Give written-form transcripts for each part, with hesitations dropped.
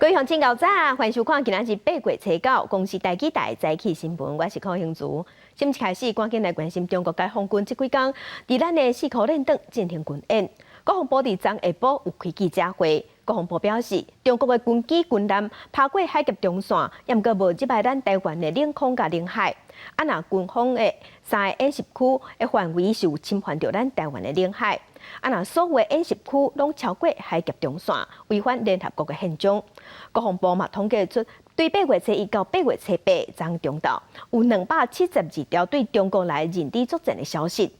各位乡亲早早，欢迎收看今仔日8月初9，公司台记台早起新闻，我是柯兴竹。新闻开始，赶紧来关心中国解放军这几天伫咱的4颗练场进行军演。国防部伫昨下晡有开记者会，国防部表示，中国的军机军舰爬过海峡中线，也毋过无入来咱台湾的领空甲领海。若军方的3个演习区的范围是有侵犯到咱台湾的领海。若所有演习区拢超过海峡中线，违反联合国的宪章。国防部嘛统计出，对8月初1到8月初8昨中昼，有272条对中国来认知作战的消息。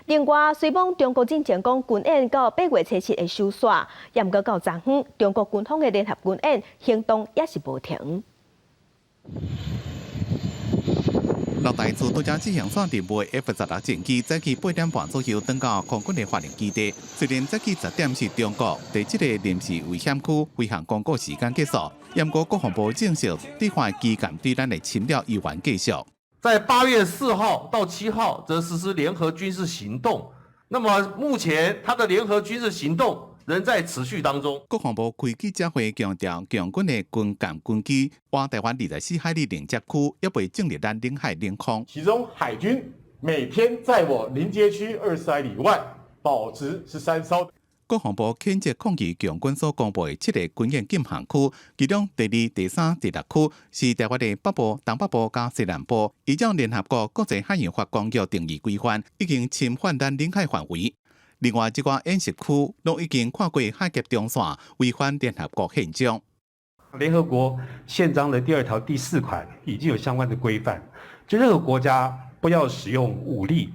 另外，虽讲中国之前讲军演到8月初7会收煞，也毋过到昨昏，中国军方的联合军演行动也是无停。落台自都江机行线定位 F-16战机早起8点半左右登到空军的发令基地。虽然早起10点是中国第7个临时危险区飞行公告时间结束，不过国防部证实，对方的机舰对咱的侵略依然继续。在8月4号到7号，则实施联合军事行动。那么目前，它的联合军事行动仍在持续当中。国防部开记者会强调，强军的军舰、军机往台湾24海里连接区，也未进入咱领海领空。其中海军每天在我临街区20海里外保持13艘。国防部谴责抗议强军所公布的7个军演禁航区，其中第2、第3、第6区是台湾的北部、东北部加西南部，依照联合国国际海洋法公约定义规范，已经侵犯咱领海范围。另外一寡演习区都已经跨过海峡中线，违反联合国宪章。联合国宪章的第2条第4款已经有相关的规范，就任何国家不要使用武力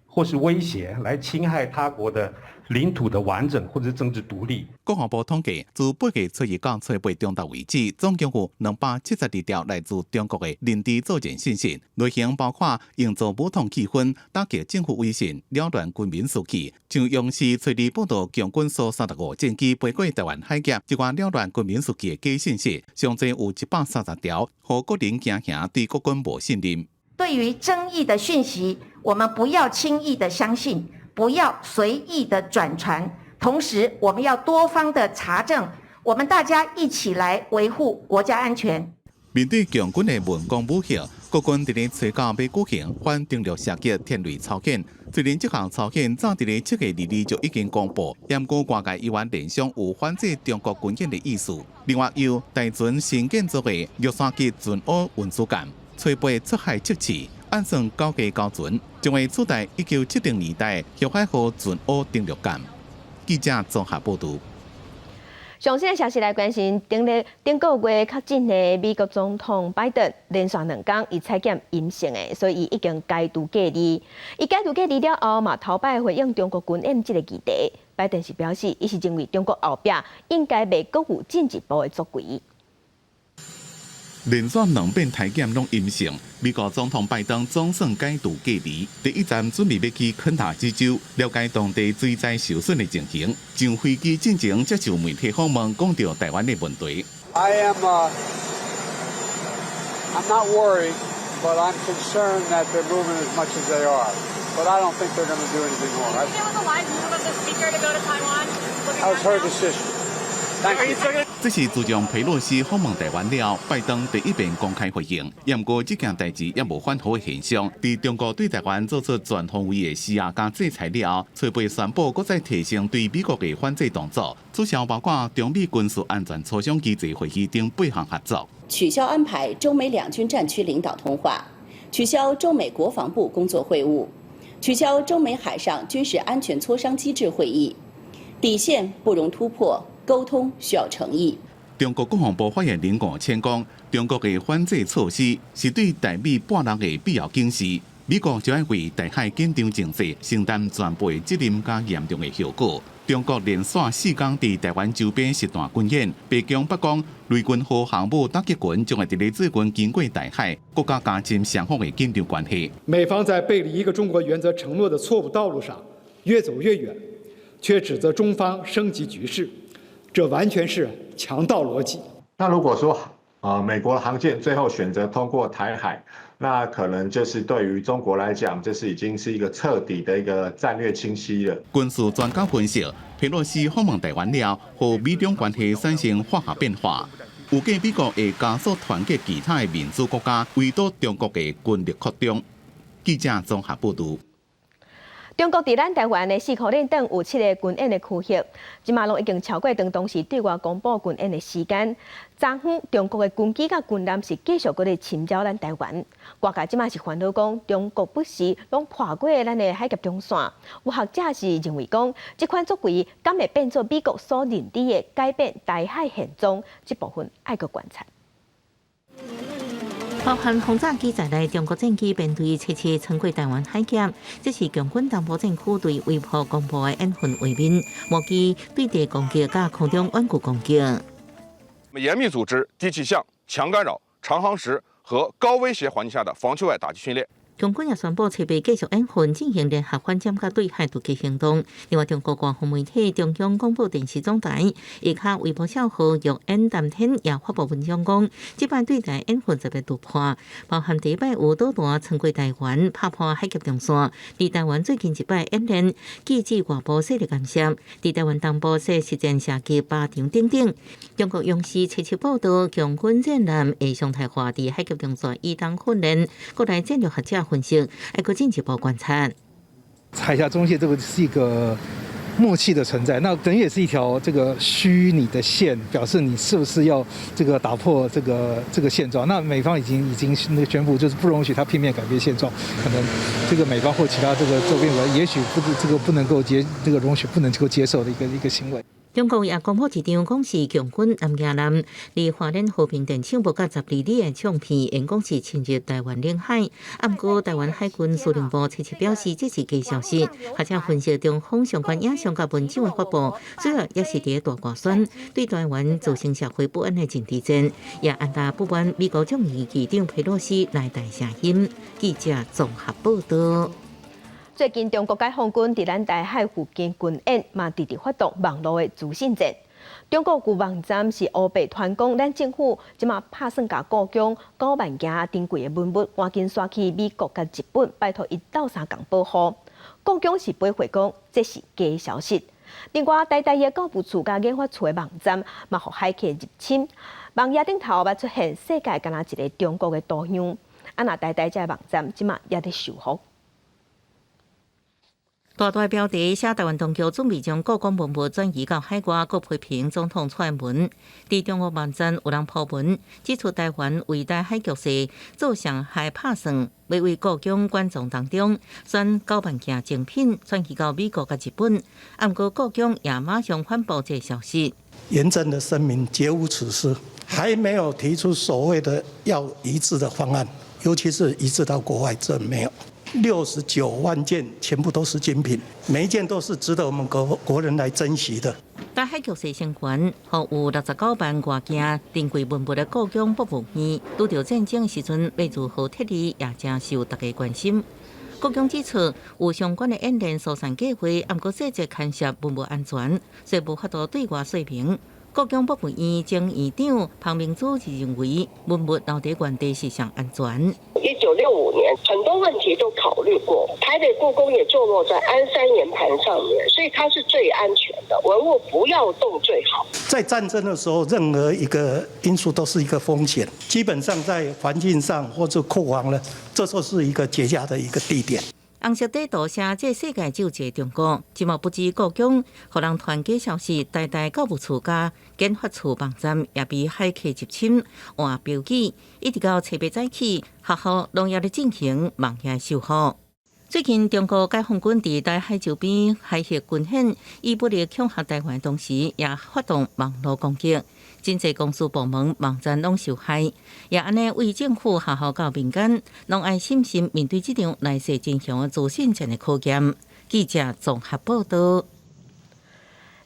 或是威胁来侵害他国的领土的完整或者政治独立。国防部统计，自8月初1到初8中昼为止，总共有272条来自中国的认知作战信息，内容包括营造武统气氛、打击政府威信、扰乱军民士气。像央视初2报道，强军所35战机飞过台湾海峡，一寡扰乱军民士气的假信息，上侪有130条，互国人惊吓，对国军无信任。对于争议的讯息，我们不要轻易的相信，不要随意的转传，同时我们要多方的查证，我们大家一起来维护国家安全。面对强军的文攻武吓，国军伫咧初9要举行反登陆射击天雷操演。虽然这项操演早伫咧7月2日就已经公布，不过外界依然联想有反制中国军演的意思。另外，由台船新建造的玉山级巡弋运输舰。初8出海测试，按算9架高船，将会取代1970年代的海河巡弋登陆舰。记者综合报道。上新的消息来关心，顶个月确诊的美国总统拜登连续2天伊采检阴性的，所以伊已经解除隔离。伊解除隔离了后嘛，头摆回应中国军演这个议题，拜登是表示，伊是认为中国后壁应该未阁有进一步的作为。连续2遍体检拢阴性，美国总统拜登总算解除隔离。第一站准备要去肯塔基州，了解当地水灾受损的情形。上飞机进前接受媒体访问，讲到台湾的问题。I'm not worried, but I'm concerned that they're moving as much as they are. But I don't think they're going to do anything more. Did you get a live move of the speaker to go to Taiwan? That was her decision. Thank you. 这是自从佩洛西访问台湾了，拜登第一遍公开回应。不过这件代志也无反好的现象。在中国对台湾做出全方位的施压加制裁了，初8宣布搁再提升对美国的反制动作，取消包括中美军事安全磋商机制会议等8项合作，取消安排中美两军战区领导通话，取消中美国防部工作会晤，取消中美海上军事安全磋商机制会议，底线不容突破。沟通需要诚意。中国国防部发言人吴谦讲，中国的反制措施是对台美半人的必要警示。美国就要为台海紧张情势承担全部的责任加严重的后果。中国连续4天在台湾周边实弹军演，北疆北讲，雷军和航母打击群将会伫咧最近经过台海，国家加深双方的紧张关系。美方在背离一个中国原则承诺的错误道路上越走越远，却指责中方升级局势。这完全是强盗逻辑。那如果说美国航舰最后选择通过台海，那可能就是对于中国来讲，这是已经是一个彻底的一个战略清晰了。军事专家分析，佩洛西访问台湾了，和美中关系产生化学变化。有见美国会加速团结其他的民主国家，围堵中国的军力扩张。记者综合报道。中国伫咱台湾的4号链等有7个军演的区域，即马拢已经超过当时对外公布军演的时间。昨昏，中国的军机甲军舰是继续搁咧侵扰咱台湾。外界即马是烦恼讲，中国不时拢跨过咱的海峡中线。有学者是认为讲，即款作为敢会变作美国所认知的改变台海现状，这部分爱个观察。包含轰炸机在内，中国战机便对切切穿过台湾海峡，这是强军东部战区对微波公布的演训画面，模拟对地攻击加空中远距攻击。我们严密组织低气象、强干扰、长航时和高威胁环境下的防区外打击训练。中军也宣布设备继续演训，进行联合反舰甲对海突击行动。另外，中国官方媒体中央广播电视总台以及微博小号用演当天也发布文章讲，这摆对台演训特别突破，包含第一摆有导弹穿过台湾，拍破海峡中线。离台湾最近一摆演练，机制外部势力干涉，离台湾东部设实战射击靶场等等。中国央视切切报道，强军舰舰会常态化伫海峡中线移动训练，国内战略学者分析，还可进一步观察。海峡中线这个是一个默契的存在，那等于也是一条这个虚拟的线，表示你是不是要这个打破这个现状。那美方已经那个宣布，就是不容许他片面改变现状，可能这个美方或其他这个周边国家也许不能够容许不能够接受的一个行为。中国也公布一张讲是强军南亚南离花莲和平电厂无甲12里的唱片，因讲是侵入台湾领海。不过台湾海军司令部切切表示这是假消息，学者分析中方相关影像甲文章的发布，主要也是伫大外宣对台湾造成社会不安的政治战，也按大不满美国众议议长佩洛西来台声音。记者综合报道。最近，中国解放军伫咱台海附近军演，嘛直直发动网络的资讯战。中国有网站是乌白传讲，咱政府即马拍算甲故宫9万件珍贵的文物，赶紧刷去美国甲日本，拜托1到3天保护。故宫是回回讲，这是假消息。另外，台大的教务处甲研发处的网站嘛，互骇客入侵，网页顶头嘛出现世界敢若一个中国的图像。那台大这网站即马也伫修复。大大标题写台湾当局准备将故宫文物转移到海外，郭培平总统出文。伫中国网站有人破文，指出台湾为台海局势做上海拍算，要为故宫馆藏当中选9万件精品转移到美国甲日本。不过故宫也马上反驳这消息，严正的声明，绝无此事，还没有提出所谓的要移植的方案，尤其是移植到国外，这没有。69万件全部都是精品，每一件都是值得我们国人来珍惜的。台海局势升悬，和有69万外件珍贵文物的故宫博物院，拄着战争时阵要如何撤离，也正受大家关心。故宫指出，有相关的演练疏散计划，不过细节牵涉文物安全，所以无法度对外说明。故宫博物院前院长庞明祖认为，文物留在原地是上安全。1965年，很多问题都考虑过。台北故宫也坐落在安山岩盘上面，所以它是最安全的，文物不要动最好。在战争的时候，任何一个因素都是一个风险，基本上在环境上或者库房了，这就是一个绝佳的一个地点。红色地图写这世界只有一个中国，即嘛不止故宫，互人传假消息，台大教务处甲研发处网站也被骇客入侵，换标记，一直到7月早起，学校拢也咧进行网页修复。最近，中国解放军伫台海周边海峡军演，以不利恐吓台湾同时，也发动网络攻击。真济公司部门网站拢受害，也安尼为政府学校到民间，拢爱小心面对这场来势真凶的资讯战的考验。记者综合报道。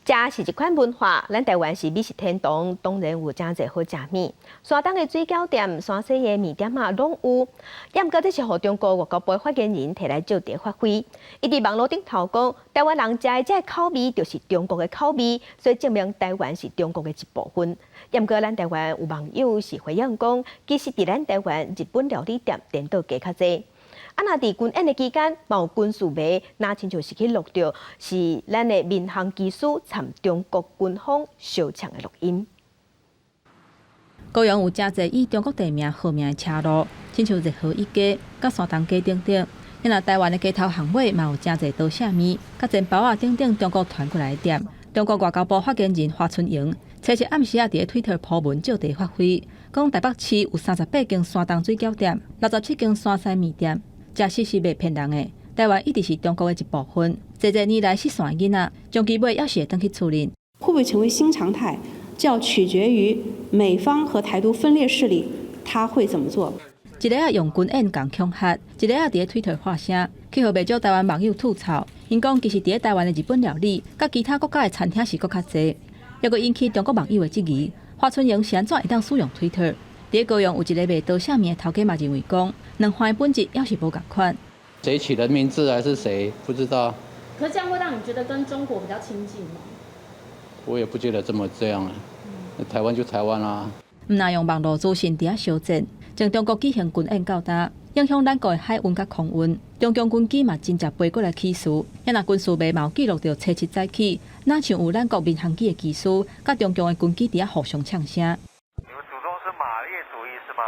食是一款文化，咱台湾是美食天堂，当然有真侪好食物。山东的水饺店、山西的面店啊，拢有。不过这是互中国外交部发言人摕来借题发挥。伊伫网络顶头讲，台湾人食的这口味就是中国的口味，所以证明台湾是中国的一部分。不过咱台湾有网友是回应讲，其实伫咱台湾日本料理店颠倒加较侪。那伫军演的期间，嘛有军事迷，那亲像是去录到是咱的民航机师参中国军方相抢的录音。高雄有真侪以中国地名号名的车路，亲像热河一街、甲山东街等等。因那台湾的街头巷尾嘛有真侪刀写面，甲钱包啊等等中国传过来的店。中国外交部发言人华春莹初一暗时啊，伫 Twitter po 文就地发挥，讲台北市有38间山东水饺店，67间山西面店，假使是袂骗人的。台湾一直是中国的一部分，这年来失散的囡仔，将其尾要是会回去厝里。会不会成为新常态，就要取决于美方和台独分裂势力他会怎么做。一个用军演共恐吓，一个伫 Twitter 发声，去互袂少台湾网友吐槽。因讲其实伫台湾的日本料理，甲其他国家的餐厅是搁较济，抑阁引起中国网友的质疑。华春莹是安怎会当使用 Twitter？ 伫高雄有一个卖刀下面的头家嘛认为讲，两番的本质要是无共款。谁取的名字还是谁不知道？可是这样会让你觉得跟中国比较亲近吗？我也不觉得这样啊。台湾就台湾啦。毋那用网络资讯伫遐修正，将中国举行军演到达，影响咱国的海运甲空运。中共军机嘛真正飞过来起事，也那军事媒嘛有记录到初7早起，哪像有咱国民航机的技师，甲中共的军机伫遐互相呛声。你们祖宗是马列主义是吗？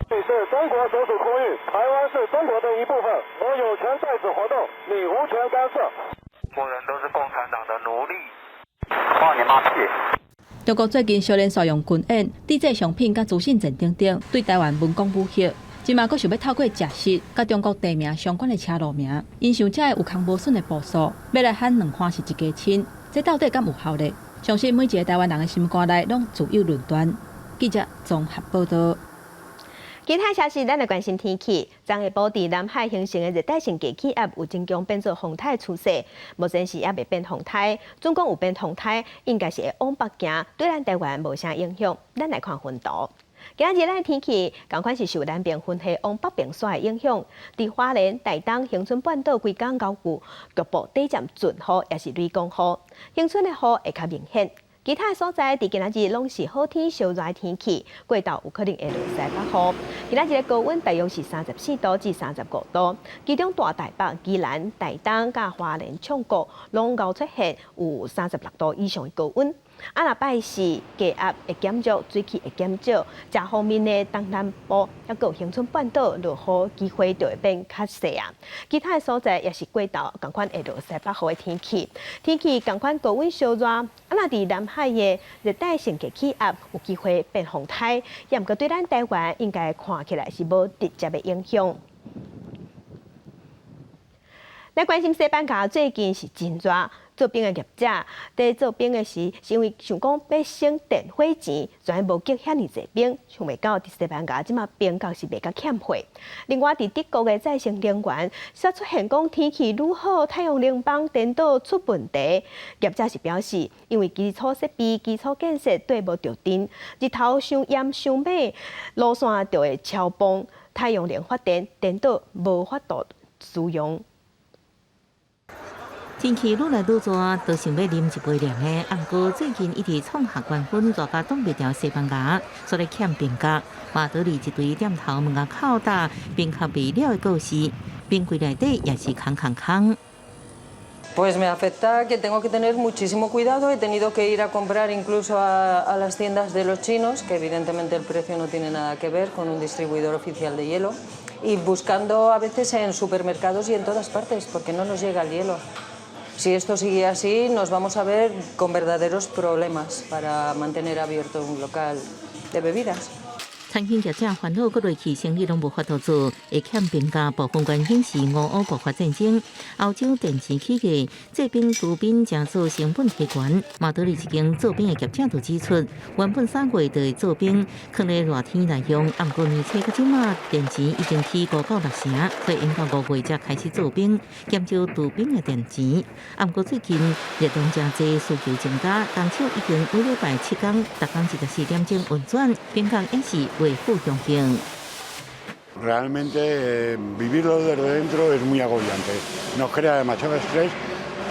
这是中国所属空域，台湾是中国的一部分，我有权在此活动，你无权干涉。中国人都是共产党的奴隶，放你妈屁！中国最近小连续用军演、抵制商品、甲资讯战等等，对台湾文攻武吓。今嘛，佫想要透过食食，甲中国地名相关的车路名，因想这有空无损的步数，要来喊两番是一家亲，这到底敢有效力？相信每一个台湾人的心肝内拢自有论断。记者综合报道。其他消息，咱来关心天气。昨下晡伫南海形成的热带性低气压有增强变做风台趋势，目前是还未变风台。总共有变风台，应该是会往北行，对咱台湾无啥影响。咱来看云图。今日咱天气，同款是受南边风系往北边甩的影响。伫花莲、台东、恒春半岛规港高区，局部短暂阵雨，也是雷公雨。恒春的雨会较明显。其他的所在，伫今仔日拢是好天、烧热的天气，过昼有可能会落西北雨。今仔日的高温大约是34度至35度，其中大台北、宜兰、台东、甲花莲、创国拢有出现有36度以上的高温。若拜四低压会减弱，水汽会减少。这方面的东南部还有恒春半岛落雨机会就会变较细啊。其他的所在也是过昼同款会落西北雨的天气。天气同款高温烧热，若伫南海的热带性低气压有机会变风台，也毋过对咱台湾应该看起来是无直接的影响。来关心西班牙最近是真热。做兵的业者在做兵的时，是因为想讲要省电火钱，所以无激遐尼济兵，想袂到伫西班牙即马兵价是袂甲欠货。另外，伫德国的再生能源，则出现讲天气愈好，太阳能板电脑出问题。业者是表示，因为基础设备、基础建设对无着电，日头伤炎伤猛，路线就会超崩，太阳能发电电脑无法度使用。天气愈来愈热，都想要啉一杯凉的。不过最近一直创下冠军，热甲挡袂牢西班牙，所以欠兵价。马德里一队点头门牙靠大，兵卡未了的故事，兵柜内底也是空。Pues me afecta que tengo que tener muchísimo cuidado. He tenido que ir a comprar incluso a las tiendas de los chinos, que evidentemente el precio no tiene nada que ver con un distribuidor oficial de hielo, y buscando a veces en supermercados y en todas partes, porque no nos llega el hielo. Si esto sigue así, nos vamos a ver con verdaderos problemas para mantener abierto un local de bebidas. 餐厅业者烦恼，各类去生意拢无法度做，会欠兵价。部分原因是俄乌爆发战争，欧洲电池起价，这边资本正做成本提悬。马德里一间做冰的业者就指出，原本3月就会做冰，放在热天来用，不过年初到即马电池已经起5到6成，所以因到5月才开始做冰，减少镀冰的电池。不过最近热量真济，需求增加，工厂已经每礼拜7天，逐工14点钟运转，冰价也是。Realmente vivirlo desde dentro es muy agobiante. Nos crea demasiado estrés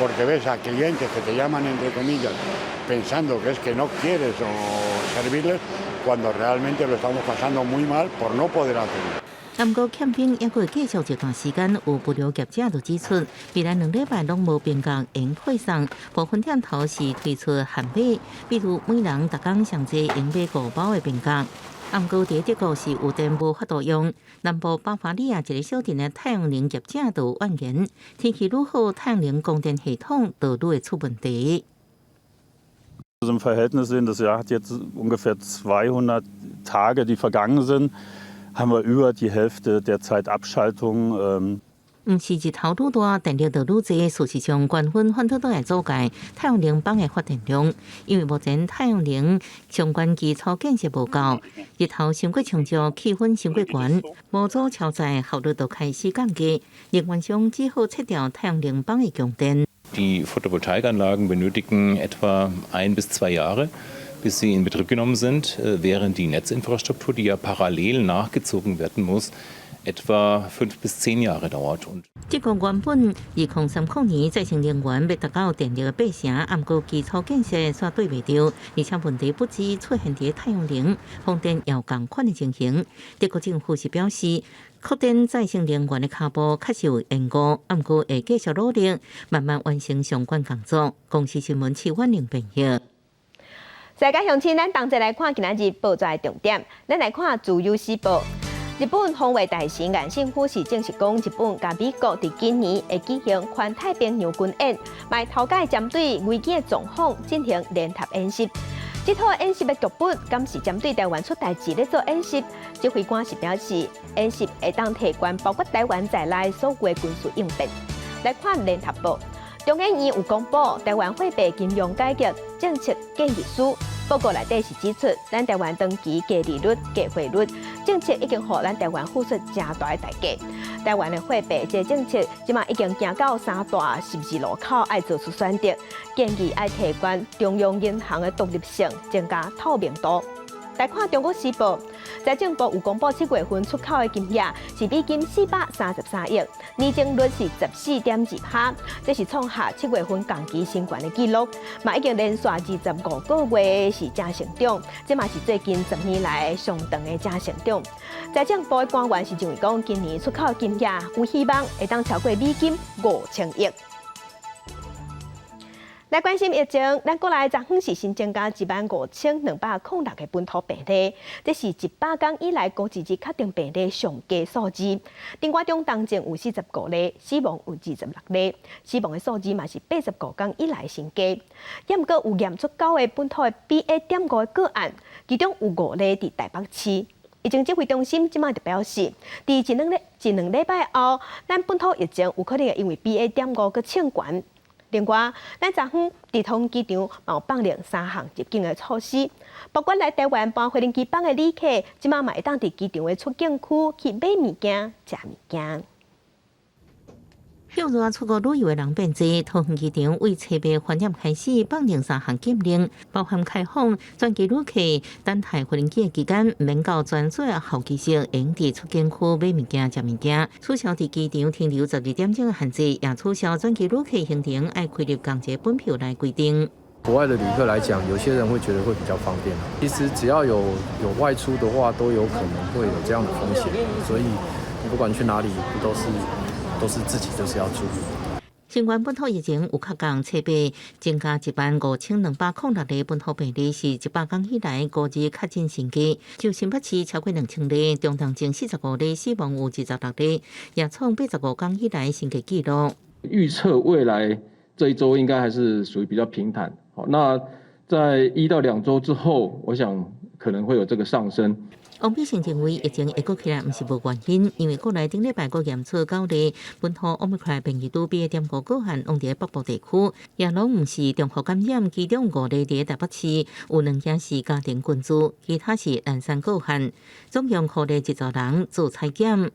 porque ves a clientes que te llaman entre comillas pensando que es que no quieres o servirles cuando realmente lo estamos pasando muy mal por no poder hacerlo. 不过欠兵也会继续一段时间，有不了业者就指出，未来2礼拜拢无变价应配送，部分店头是推出限买，比如每人逐工上济应买5包的变价。不过伫德国是有电无法度用，南部巴伐利亚一个小镇的太阳能业者就有怨言，天气愈好，太阳能供电系统就愈会出问题。Im Verhältnis sehen, das Jahr hat jetzt ungefähr 200 Tage, die vergangen sind, haben wir über die Hälfte der Zeitabschaltung. 唔是日头愈大，电力就愈济。事实上，原本反倒都会阻碍太阳能板的发电量，因为目前太阳能相关基础建设无够，日头伤过长照，气温伤过悬，模组超载效率就开始降低。能源商只好撤掉太阳能板的供电。Die Photovoltaikanlagen benötigen etwa 1 bis 2 Jahre, bis sie in Betrieb genommen sind, während die Netzinfrastruktur, die ja parallel nachgezogen werden muss, etwa 5 bis 10 Jahre dauert. 这个原本2030年再生能源要达到电力的8成，不过基础建设煞对袂到，而且问题不止出现伫太阳能、风电也有同款的情形。德国政府是表示，确定再生能源的脚步确实有延误，不过会继续努力，慢慢完成相关工作。公司新闻7万0朋友。世界乡亲，咱同齐来看今仔日报纸的重点。咱来看《自由时报》。日本防卫大臣岸信夫是正式讲，日本甲美国伫今年会举行环太平洋军演，卖头届针对危机的状况进行联合演习。这套演习的剧本，敢是针对台湾出代志咧做演习。指挥官是表示，演习会当提悬包括台湾在内所有的军事应变。来看联合报，中研院有公布台湾货币金融改革政策建议书。报告内底是指出，咱台湾长期低利率、低汇率政策已经互咱台湾付出真大的代价。台湾的货币这政策，即马已经行到3大是不是路口，爱做出选择。建议爱提悬中央银行的独立性，增加透明度。来看《中国时报》，财政部有公布7月份出口的金额是美金433亿，年增率是14.2%，这是创下7月份同期新高的纪录，嘛已经连续25个月是正成长，这嘛是最近10年来上长的正成长。财政部的官员是认为讲，今年出口的金额有希望会当超过美金5000亿。来关心疫情，咱国内昨昏是新增加15206个本土病例，这是100天以来高一日确定病例上低数字。另外中重症有45例，死亡有26例，死亡的数字嘛是85天以来新低。也毋过有验出9个本土的 BA.5的个案，其中有5例伫台北市。疫情指挥中心即马就表示，伫一两礼拜后，咱本土疫情有可能会因为 BA.5个升悬。另外，咱昨昏伫通机场嘛有放令3项入境的措施，包括来台湾办飞行机绑的旅客，即马嘛会当伫机场的出境区去买物件、食物件。向热出国旅游的人变多，桃园机场为7月繁衍开始放令3项禁令，包含开放专机旅客等待飞行机的期间，免到专属的候机室用伫出境区买物件、食物件，取消伫机场停留12点钟的限制，也取消专机旅客行程爱开立港捷本票来规定。国外的旅客来讲，有些人会觉得会比较方便。其实只要有外出的话，都有可能会有这样的风险，所以你不管去哪里，都是自己就是要注意。新冠本土疫情有确降7月增加15206例本土病例，是100天以来高日确诊新低。就新北市超过2000例，中重症45例，死亡有26例，也创85天以来新低纪录。预测未来这一周应该还是属于比较平坦。好，那在1到2周之后，我想可能会有这个上升。王必胜认为疫情会过起来，不是无原因，因为国内顶礼拜个验出9例本土 Omicron 变异株 BA.5个案，往伫北部地区，也拢不是中和感染，其中5例伫台北市，有2件是家庭群聚，其他是南山个案，总共5例1组人做采检。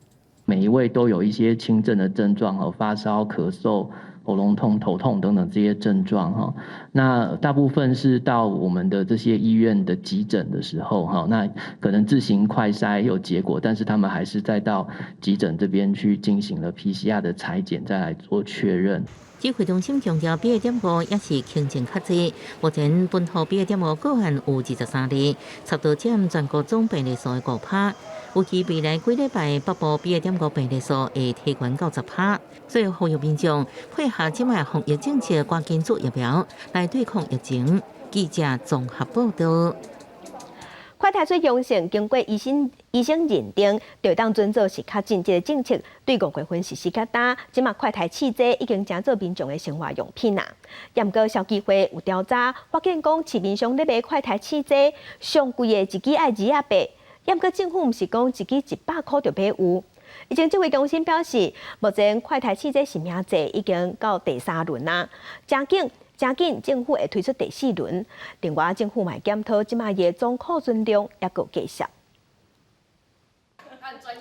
每一位都有一些轻症的症状，和发烧、咳嗽、喉咙痛、头痛等等这些症状哈。那大部分是到我们的这些医院的急诊的时候哈，那可能自行快筛有结果，但是他们还是再到急诊这边去进行了 PCR 的采检，再来做确认。指挥中心强调 BA.5也是轻症较济，目前本土 BA.5个案有23例，差不多占全国总病例数的5%。预计未来几礼拜北部8.5病例数会提悬到10%，所以呼吁民众配合即卖防疫政策，赶紧做疫苗来对抗疫情。记者综合报道。快筛水阳性经过医生认定，就当遵照是较紧急的政策，对5月份实施较大。即马快筛试剂已经成做民众的生活用品啦。验过消基会有调查，发现讲市面上咧卖快筛试剂，上贵的一支要280，验过政府毋是讲一支100块就买有。疫情指挥中心表示，目前快筛试剂实名制已经到第3轮啦，真紧，政府会推出第4轮。另外，政府嘛检讨即卖的总库存量，也够计数。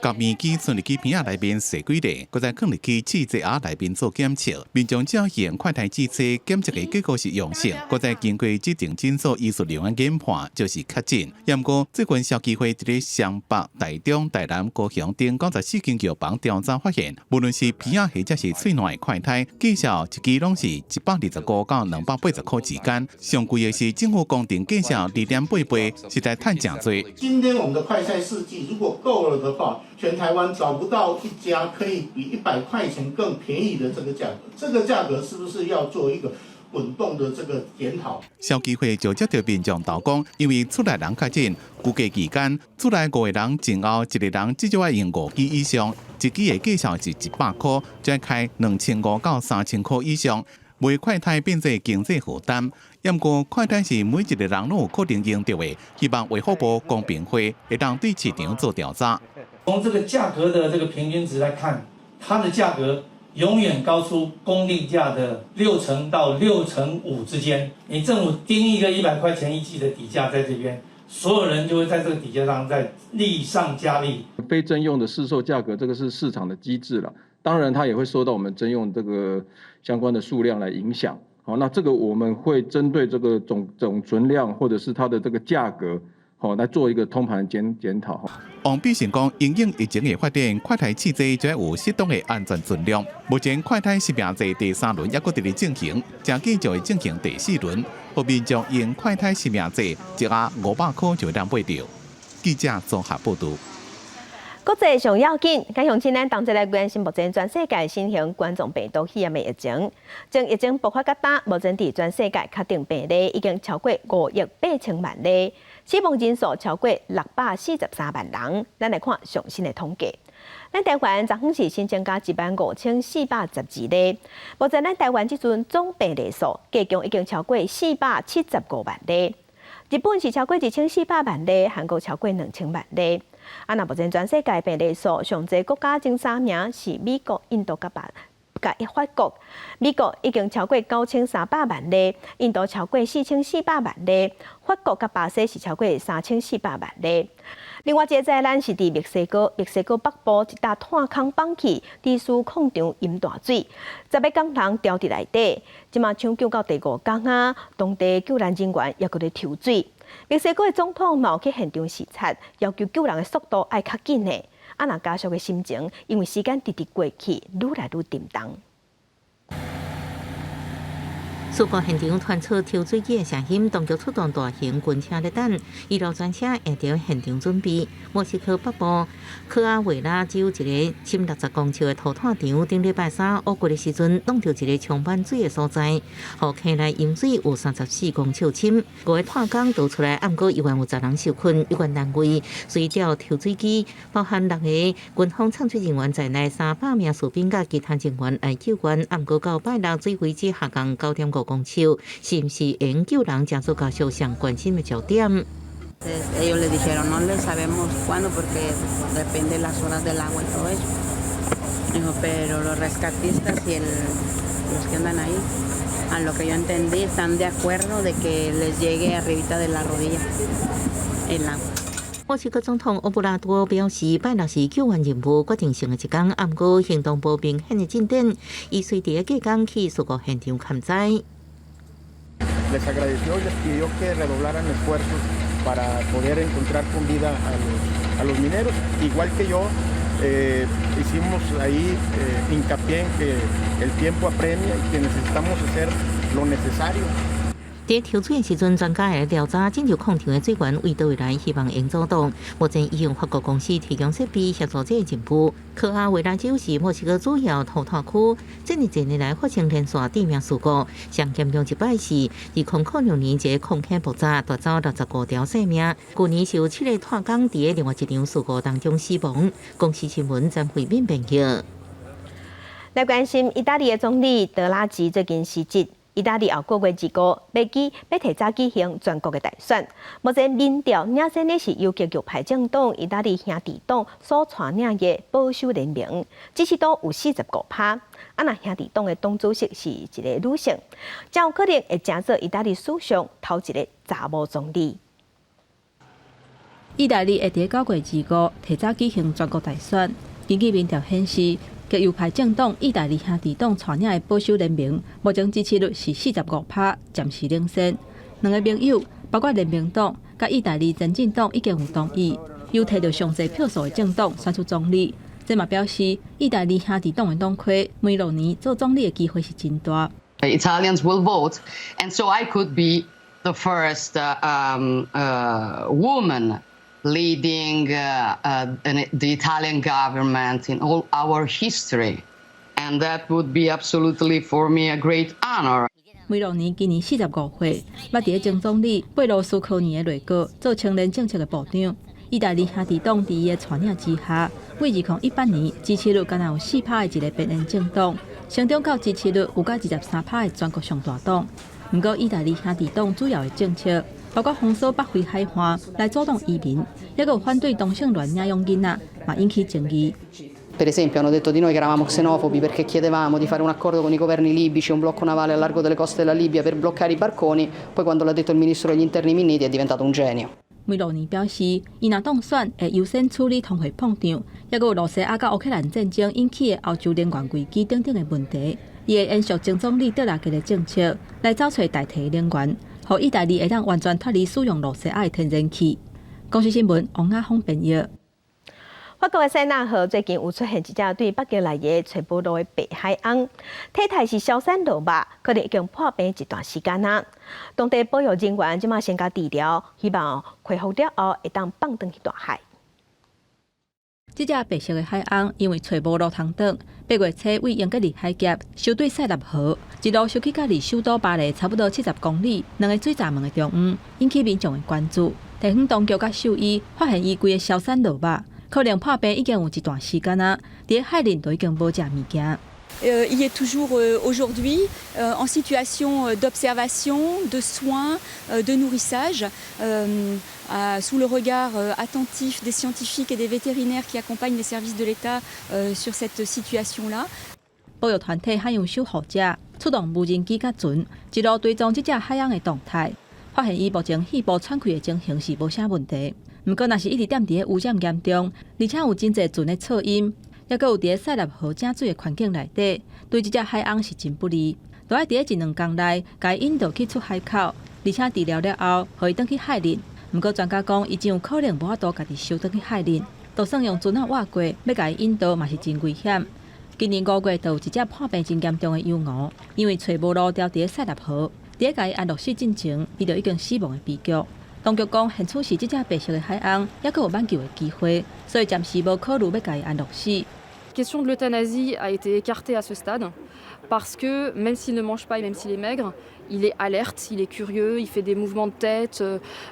甲面机顺入去片仔内面洗几个，搁再放入去试剂盒内面做检测。民众只要用快筛试剂检测的结果是阳性，搁再经过指定诊所医术人员研判就是确诊。不过，最近消基会一个湘北、台中、台南、高雄等94间药房调查发现，无论是片仔或者是喙内的快筛，计销一支拢是125到280块之间，上贵的是政府公定计销2.8倍，实在赚真多。今天我们的快筛试剂如果够了的话，全台湾找不到一家可以比100块钱更便宜的这个价格，这个价格是不是要做一个滚动的这个检讨？消基会就接到民众投讲，因为出来人确诊，估计期间出来5个人前后，一个人至少要用5支以上，一支的计销是100块，再开2500到3000块以上。卖快筛变做经济负担，不过快筛是每一个人都有可能用到的，希望卫福部公平会会当对市场做调查。从这个价格的这个平均值来看，它的价格永远高出公定价的60%到65%之间。你政府定一个100块钱一剂的底价在这边，所有人就会在这个底价上再利上加利。非征用的市售价格，这个是市场的机制了。当然，它也会受到我们征用这个相关的数量来影响。好，那这个我们会针对这个总存量或者是它的这个价格，好来做一个通盘检讨。王必胜讲，因应疫情的发展，快筛试剂就要有适当的安全存量。目前快筛实名制第3轮也搁伫咧进行，真紧就会进行第4轮。互民众用快筛实名制，一盒500块就当买到。记者综合报道。国际上要紧，加上今咱同齐来关心目前全世界新型冠状病毒肺炎的疫情。从疫情爆发到大，目前伫全世界确定病例已经超过5.8亿例，死亡人数超过643万人。咱来看上新的统计。咱台湾昨昏是新增加15412例，目前咱台湾即阵总病例数加强已经超过475万例。日本是超过1400万例，韩国超过2000万例。那目前全世界病例数上侪国家前3名是美国、印度甲法国。美国已经超过9300万例，印度超过4400万例，法国甲巴西是超过3400万例。另外一个灾难是伫墨西哥北部一笪炭坑放气，地输矿场淹大水，10个工人掉伫内底，即马抢救到第5天啊，当地救援人员也搁咧抽水。墨西哥的总统嘛有去现场视察，要求救人的速度要较紧的。那家属的心情，因为时间直直过去，愈来愈沉重。事故现场传出抽水机的声音，当局出动大型军车在等，医疗专车会到现场准备。墨西哥北部科阿维拉只有一个深60公尺的土炭场，顶礼拜3乌过的时阵，弄到一个充满水的所在，河溪内淹水有34公尺深，5个炭工倒出来，暗过1万50人受困，有关单位随调抽水机，包含6个军方参水人员在内，300名士兵甲其他人员来救援。暗过到拜6水位至下降9.5公尺，是不是研究人加速家属上关心的焦点？Ellos le dijeron, no le sabemos cuándo porque depende de las horas del agua y todo eso. Dijo, pero los rescatistas y los que andan ahí, a lo que yo entendí, están de acuerdo de que les llegue arribita de la rodilla el agua.墨西哥总统欧布拉多表示，拜6是救援任务决定性的一天，暗过行动无明显的进展，伊随第个假天去事故现场勘灾。Les agradeció y les pidió que redoblaran esfuerzos para poder encontrar con vida a los mineros. Igual que yo, hicimos ahí hincapié en que el tiempo apremia y que necesitamos hacer lo necesario. 在抽水的时阵，专家会调查进入矿场的水源为倒位来，希望应阻挡。目前已向法国公司提供设备协助这个进步。科阿维拉州是墨西哥主要土拓区，这几年来发生连续地面事故，上严重一摆是2006年一个空气爆炸夺走65条性命，去年是有7个拓工伫另外一场事故当中死亡。公司新闻将回面评价。来关心意大利的总理德拉吉最近辞职。意大利后个月25日要提早举行全国的大选，目前民调领先的是右翼右派政党意大利兄弟党所带领的保守联盟，支持度有45%。那兄弟党的党主席是一个女性，将有可能会成做意大利史上头一个查某总理。意大利会伫9月25提早举行全国大选，根据民调显示。极右派政党意大利兄弟党带领的保守联盟，目前支持率是45%，暂时领先。两个盟友，包括联盟党甲意大利前进党，已经有同意，由摕到上侪票数的政党选出总理。这嘛表示，意大利兄弟党的党魁梅洛尼做总理的机会是真大。Italians will vote, and so I could be the first woman. Leading the Italian government in all our history, and that would be absolutely for me a great honor. 梅洛尼今年45岁，捌伫前总理贝罗斯科尼的内阁做青年政策的部长。意大利兄弟党伫伊的带领之下，为2018年支持率敢若有4%的一个边缘政党，成长到支持率有甲23%的全国上大党。不过，意大利兄弟党主要的政策。包括封锁北非海岸来阻挡移民，也有反对同性恋领养囡仔，嘛引起争议。Per esempio hanno detto di noi che eravamo xenofobi perché chiedevamo di fare un accordo con i governi libici, un blocco navale al largo delle coste della Libia per bloccare i barconi, poi quando l'ha detto il ministro degli interni Minniti è diventato un genio. 梅洛尼表示，伊若当选会优先处理通货膨胀，也有罗西亚甲乌克兰战争引起的欧洲能源危机等等的问题，伊会延续前总理德拉吉的政策，来找出代替能源。互意大利会当完全脱离使用罗西亚的天然气。公司新闻王亚峰编译。法国的塞纳河最近有出现一只对北极来的找不到的白海翁，体态是消散落肉，可能已经破病一段时间啦。当地保育人员即马先甲治疗，希望恢复了后会当放转去大海。这只白色的海翁因为找无路通倒，8月初为英格利海峡收对塞纳河，一路收去到离首都巴黎差不多70公里，两个水闸门的中央，引起民众的关注。地方当局甲兽医发现伊规个消散落肉，可能破病已经有一段时间啊，伫海里都已经无食物件。Il est toujours aujourd'hui en situation d'observation, de soins, de nourrissage, sous le regard attentif des scientifiques et des vétérinaires qui accompagnent les services de l'État sur cette situation-là. 保育团体海洋守护者出动无人机甲船，一路追踪这只海洋的动态，发现伊目前肺部喘气的情形是无啥问题。不过，若是一直踮伫污染严重，而且有真侪船的噪音。也阁有伫塞纳河正水的环境内底，对这只海翁是真不利。都要伫1-2天内，甲伊引导去出海口，而且治疗了后，互伊转去海里。不过专家讲，伊真有可能无法度家己收转去海里，就算用船划过，要甲伊引导嘛是真危险。今年5月，就有一只破病真严重的幼鹅，因为找无路掉伫塞纳河，伫甲伊安乐死进前，伊就已经死亡的悲剧。当局讲，现处是这只白色的海翁，也阁有挽救的机会，所以暂时无考虑要甲伊安乐死。La question de l'euthanasie a été écartée à ce stade parce que même s'il ne mange pas et même s'il est maigre, il est alerte, il est curieux, il fait des mouvements de tête,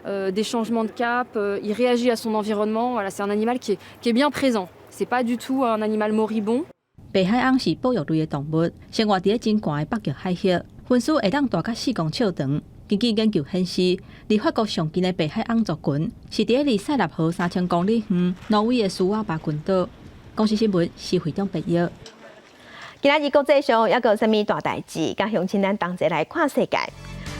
des changements de cap, il réagit à son environnement. Voilà, c'est un animal qui est bien présent. C'est pas du tout un animal moribond. 白海翁是保育类的动物，生活伫真寒的北极海域，分数会当大到4公尺长。根据研究显示，离法国上近的白海翁族群是伫离塞纳河3000公里远，挪威的苏瓦巴群岛。公司新闻是会长编译。今仔日国际上还阁有啥物大代志？甲乡亲咱同齐来看世界。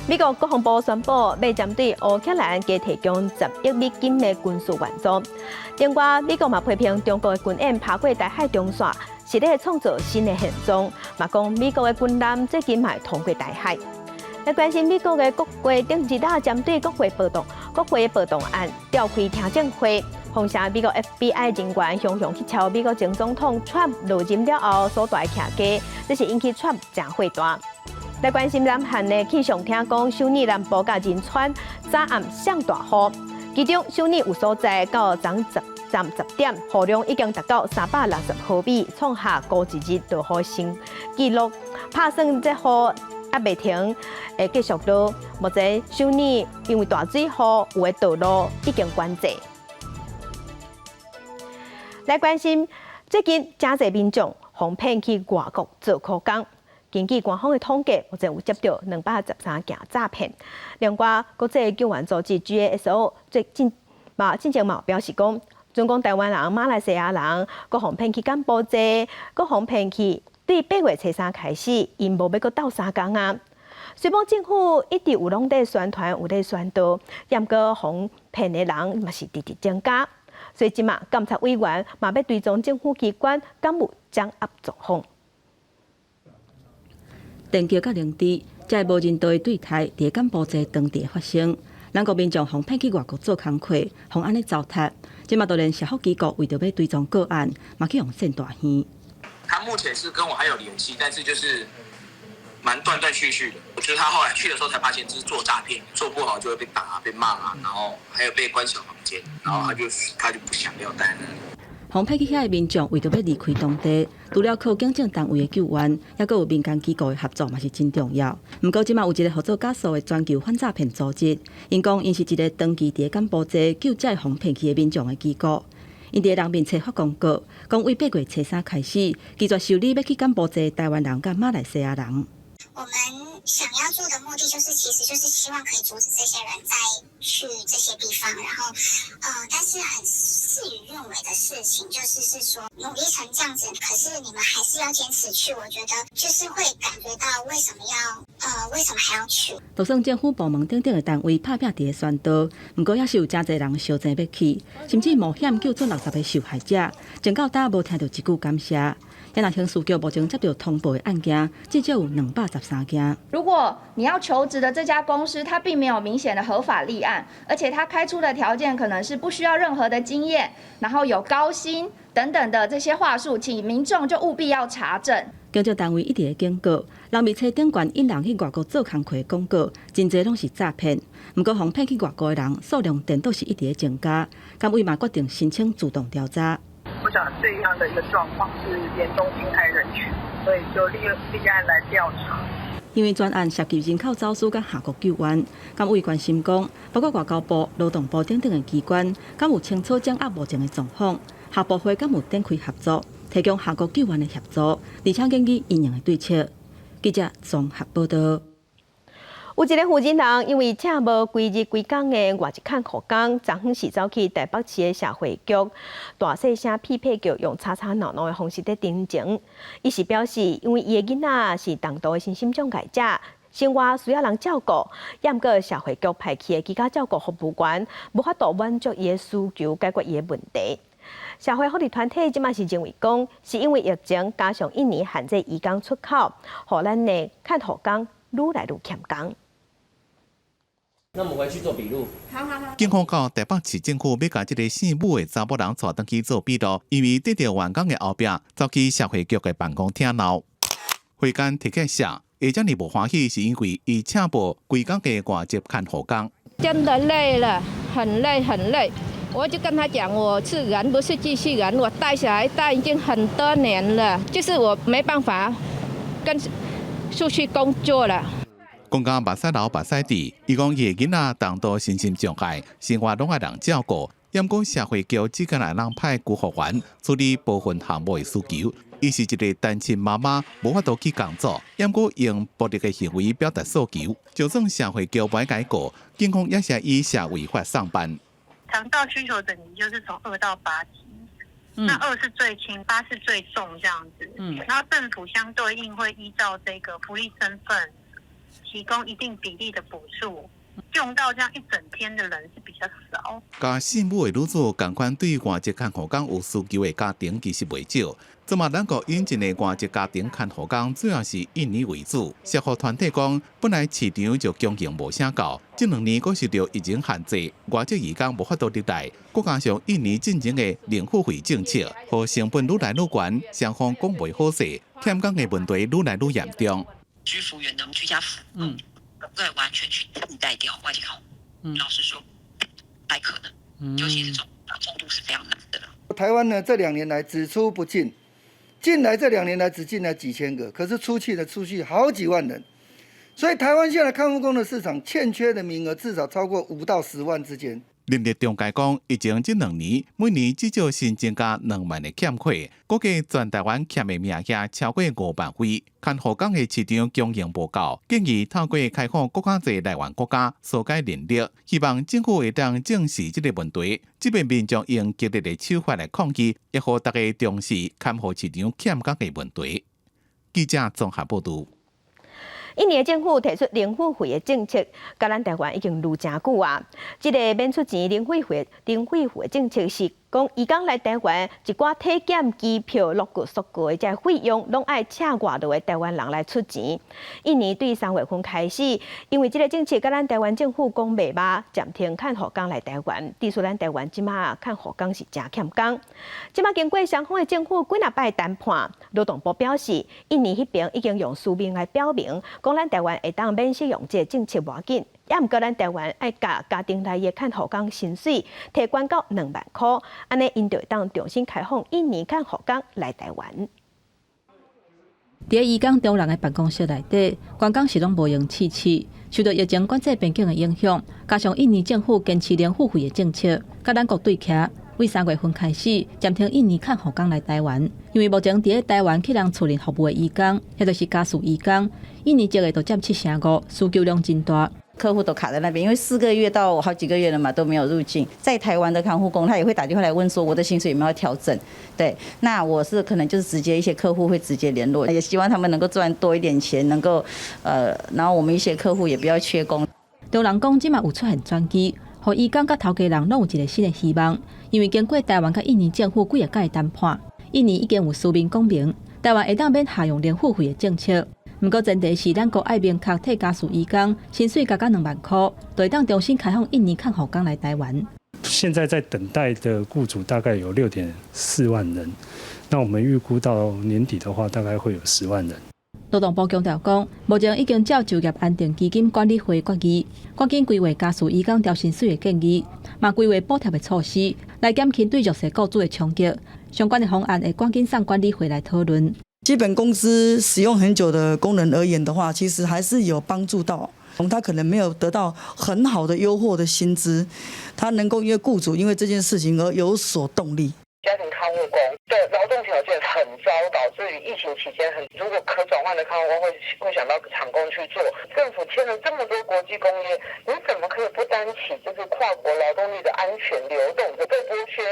美国国防部宣布，要针对乌克兰加提供10亿美金的军事援助。另外，美国嘛批评中国的军演爬过台海中线，是咧创造新的现状。嘛讲美国的军舰最近嘛通过台海。来关心美国的国会顶日针对国会暴动案召开听证会。奉承美国 FBI 人员向去敲美国前总统 Trump 入侵了后所带的徛家，这是引起 Trump 真火大。来关心南韩的气象，听讲首尔南部甲仁川早暗上大雨，其中首尔有所在到昨10点，雨量已经达到360毫米，创下高一日大雨新纪录。拍算这雨还未停，会继续落。目前首尔因为大水雨，有的道路已经关闭。来关心最近真侪民众哄骗去外国做苦工。根据官方的统计，目前有接到213件诈骗。另外，国际救援组织 GASO 进前表示讲，总共台湾人、马来西亚人，佮哄骗去柬埔寨，佮哄骗去对8月初3开始，因无要佮斗3工啊。虽然政府一直有拢在宣传、有在宣导，但佮哄骗的人嘛是直直增加。所以即马监察委员嘛要追踪政府机关敢有掌握状况。电桥甲灵芝，在无人道的对台伫柬埔寨当地发生，咱国民众哄骗去外国做工课，哄安尼糟蹋。即马都连社福机构为着要追踪个案，嘛去用线大耳。他目前是跟我还有联系，但是就是蛮断断续续的。我觉得他后来去的时候才发现这是做诈骗，做不好就会被打啊、被骂啊，然后还有被关小房间，然后他就不想要待那里。哄骗去遐的民众为着要离开当地，除了靠警政单位的救援，也佫有民间机构的合作嘛是真重要。不过即马有一个合作假数的全球反诈骗组织，因讲因是一个长期伫柬埔寨救济哄骗去的民众的机构。因伫人面册发公告，讲为8月初3开始，拒绝受理要去柬埔寨台湾人甲马来西亚人。我们想要做的目的其实就是希望可以阻止这些人再去这些地方，然后但是很事与愿违的事情就是说努力成这样子，可是你们还是要坚持去，我觉得就是会感觉到为什么还要去。就算政府部门等的单位拍拼伫宣导，不过也是有真侪人烧钱要去，甚至冒险救出60个受害者，真到大无听到一句感谢。台南刑事局目前接到通报的案件，至少有213件。如果你要求职的这家公司，它并没有明显的合法立案，而且它开出的条件可能是不需要任何的经验，然后有高薪等等的这些话术，请民众就务必要查证。警政单位一直会警告，人面册顶悬引人去外国做工课的广告，真侪拢是诈骗。不过，哄骗去外国的人数量颠倒是一直增加。监委嘛决定申请主动调查。我想这样的一个状况是严重侵害人权，所以就立案来调查。因为专案涉及人口走私甲下国救援，监委关心讲，包括外交部、劳动部等的机关，敢有清楚掌握目前的状况，下部会敢有展开合作，提供下国救援的协助，而且建议因应的对策。记者综合报道。有一个负责人因为请无规日规工的外籍看护工，昨昏是走去台北市的社会局，大细声匹配局用吵吵闹闹的方式在顶情。伊是表示，因为伊的囡仔是重度的身心障碍者，生活需要人照顾，也毋过社会局派去的居家照顾服务员无法度满足伊的需求，解决伊的问题。社会福利团体即马是认为讲，是因为疫情加上印尼限制移工出口，互咱的看护工愈来愈欠工。那我们回去做笔录。好。警方到台北市政府要甲这个姓武的查某人带登去做笔录，因为得到员工的后壁，走去社会局的办公厅闹。会间提起写，会遮尔无欢喜，是因为伊请无规工的外籍看护工。真的累了，很累。我就跟他讲，我是人不是机器人，我带小孩带已经很多年了，就是我没办法跟出去工作了。公家目屎流目屎滴，伊讲伊的囡仔重度身心障碍，生活拢爱人照顾。因讲社会局只敢来人派救护员处理部分项目的需求。伊是一个单亲妈妈，无法度去工作，因过用暴力的行为表达诉求。就算社会局不改过，警方也是以社违法上班。长照需求等级就是从2到8级。那2是最轻，8是最重这样子。然后政府相对应会依照这个福利身份，提供一定比例的补助，用到这样一整天的人是比较少。甲姓武的女子同款对外籍看护工有需求的家庭其实袂少。这嘛，咱国引进的外籍家庭看护工主要是印尼为主。社福团体讲，本来市场就供应无啥够，这2年佫受到疫情限制，外籍移工无法度入来，佮加上印尼进前的零付费政策，和成本愈来愈悬，双方讲袂好势，欠工的问题愈来愈严重。居服员的居家服，对，完全去替代掉外籍看护。老实说，太可能，尤其是这种重度是非常难的。台湾呢，这2年来只出不进，进来这2年来只进来几千个，可是出去好几万人。所以台湾现在看护工的市场欠缺的名额至少超过5到10万之间。人力中介讲，疫情这2年，每年至少新增加2万的欠缺，估计全台湾欠的名额超过5万位。看护工的市场供应不够，建议透过开放更加侪来源国家疏解人力，希望政府会当正视这个问题。即便民众用激烈的手法来抗击，也互大家重视看护市场欠缺的问题。记者综合报道。印尼政府提出零付费的政策，甲咱台湾已经愈真久啊。这个免出钱零费费的政策是讲，移工来台湾一寡体检、机票、落骨、宿过的这费用，拢爱请外头的台湾人来出钱。印尼对3月份开始，因为这个政策甲咱台湾政府讲袂捌，暂停看护工来台湾。致使咱台湾即马看护工是真欠工。即马经过双方的政府几若摆谈判，劳动部表示，印尼迄边已经用书面来表明，讲咱台湾会当免使用这个政策无要紧。也毋过，咱台湾爱甲家庭内的看护工薪水提悬到2万块，安尼因就会当重新开放印尼看护工来台湾。伫移工中人的办公室内底，员工是拢无用试试，受到疫情管制边境的影响，加上印尼政府坚持零付费的政策，甲咱国对徛。为3月份开始暂停印尼看护工来台湾，因为目前伫台湾去人处理服务的移工，也就是家属移工，印尼籍的都占7%，需求量真大。客户都卡在那边，因为4个月到好几个月了嘛，都没有入境。在台湾的看护工，他也会打电话来问说，我的薪水有没有调整？对，那我是可能就是直接一些客户会直接联络，也希望他们能够赚多一点钱，能够然后我们一些客户也不要缺工。中人讲，即马有出现转机，互移工甲头家人拢有一个新的希望，因为经过台湾甲印尼政府几个届的谈判，印尼已经有书面讲明，台湾会当免下用零付费的政策。不过前提是咱国爱明确替家属移工薪水加2万块，就会当重新开放印尼看护工来台湾。现在在等待的雇主大概有6.4万人，那我们预估到年底的话，大概会有10万人。劳动部强调讲，目前已经照就业安定基金管理会决议，赶紧规划家属移工调薪水的建议，嘛规划补贴的措施，来减轻对弱势雇主的冲击。相关的方案会赶紧上管理会来讨论。基本工资使用很久的工人而言的话，其实还是有帮助到。他可能没有得到很好的优渥的薪资，他能够因为雇主因为这件事情而有所动力。家庭看护工的劳动条件很糟，导致于疫情期间如果可转换的看护工会想到厂工去做。政府签了这么多国际公约，你怎么可以不担起就是跨国劳动力的安全流动的被剥削？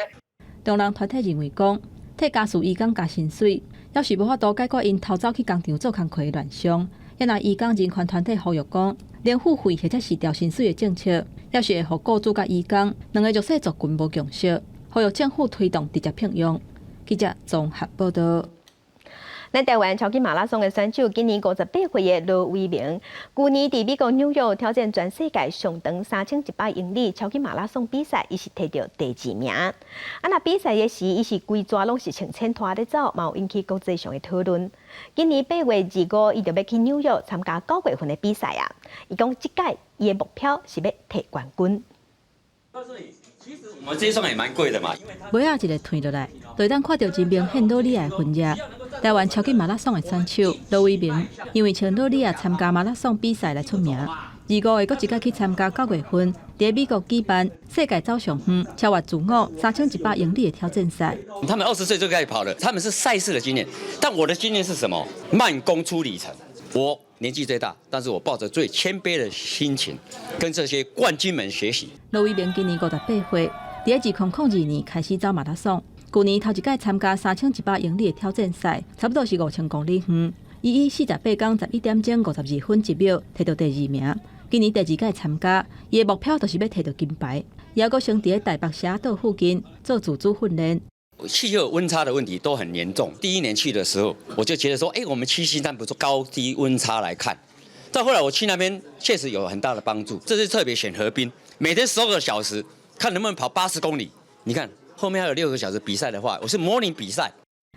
中人团体认为讲，替家属移工加薪水，要是无法度解决因偷走去工厂做工课的乱象，也拿移工人权团体呼吁讲，零付费或者是调薪水的政策，要是会互雇主甲移工2个弱势族群无共识，呼吁政府推动直接聘用。记者综合报道。咱台湾超级马拉松的选手，今年58岁的罗伟明，去年伫美国纽约挑战全世界上长3100英里超级马拉松比赛，伊是摕到第2名。那比赛的时，伊是规抓拢是穿衬拖咧走，嘛有引起国际上的讨论。今年8月25，伊就要去纽约参加9月份的比赛啊。伊讲，即届伊的目标是要摕冠军。其实我们这一双也蛮贵的嘛。尾仔一个退落来，就当看到一名献罗利亚的婚约。台湾超级马拉松的选手罗伟明，因为穿罗利亚参加马拉松比赛来出名。25月，佫一届去参加9月份在美国举办世界走上远、超越自我3100英里的挑战赛。他们20岁就开始跑了，他们是赛事的经验，但我的经验是什么？慢工出里程。我年纪最大，但是我抱着最谦卑的心情，跟这些冠军们学习。罗伟明今年58岁，在2002年开始走马拉松。去年头一届参加3100英里的挑战赛，差不多是5000公里远。伊以48天11点钟52分1秒摕到第2名。今年第2届参加，伊的目标就是要摕到金牌。伊还佫先伫台北峡道附近做自主训练。气候温差的问题都很严重。第1年去的时候，我就觉得说，我们七星山不做高低温差来看。到后来我去那边，确实有很大的帮助。这是特别选河滨，每天12个小时，看能不能跑80公里。你看。后面还有6个小时比赛的话，我是模拟比赛。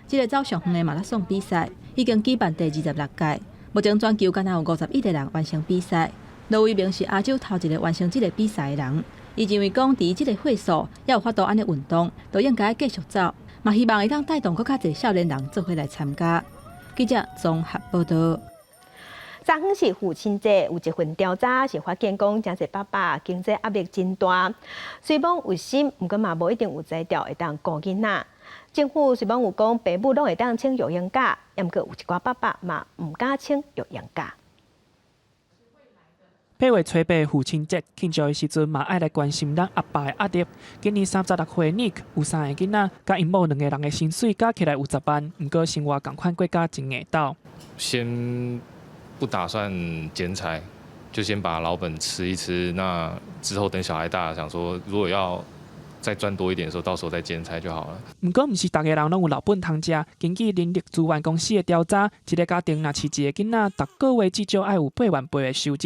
这个走上远的马拉松比赛已经举办第26届，目前全球敢若有51个人完成比赛，罗伟明是亚洲头一个完成这个比赛的人。伊认为讲，伫这个岁数也有法度安尼运动，就应该继续走，嘛希望会当带动更较侪少年人做伙来参加。记者综合报道。昨昏是父亲节，有一份调查是发现讲，真侪爸爸经济压力真大，虽望有心，毋过嘛无一定有才调会当顾囡仔。政府虽望有讲，爸母拢会当请育婴假，也毋过有一寡爸爸嘛毋敢请育婴假。8月初8父亲节庆祝的时阵，嘛爱来关心咱阿爸的压力。今年36岁 Nick 有3个囡仔，甲因某2个人的薪水加起来有10万，毋过生活共款过甲真硬斗。先不打算剪彩，就先把老本吃一吃。那之后等小孩大，想说如果要再赚多一点的时候，到时候再剪彩就好了。毋过，毋是大家人拢有老本通食。根据人力资源公司的调查，一个家庭若饲一个囡仔，逐个月至少爱有8万8的收入。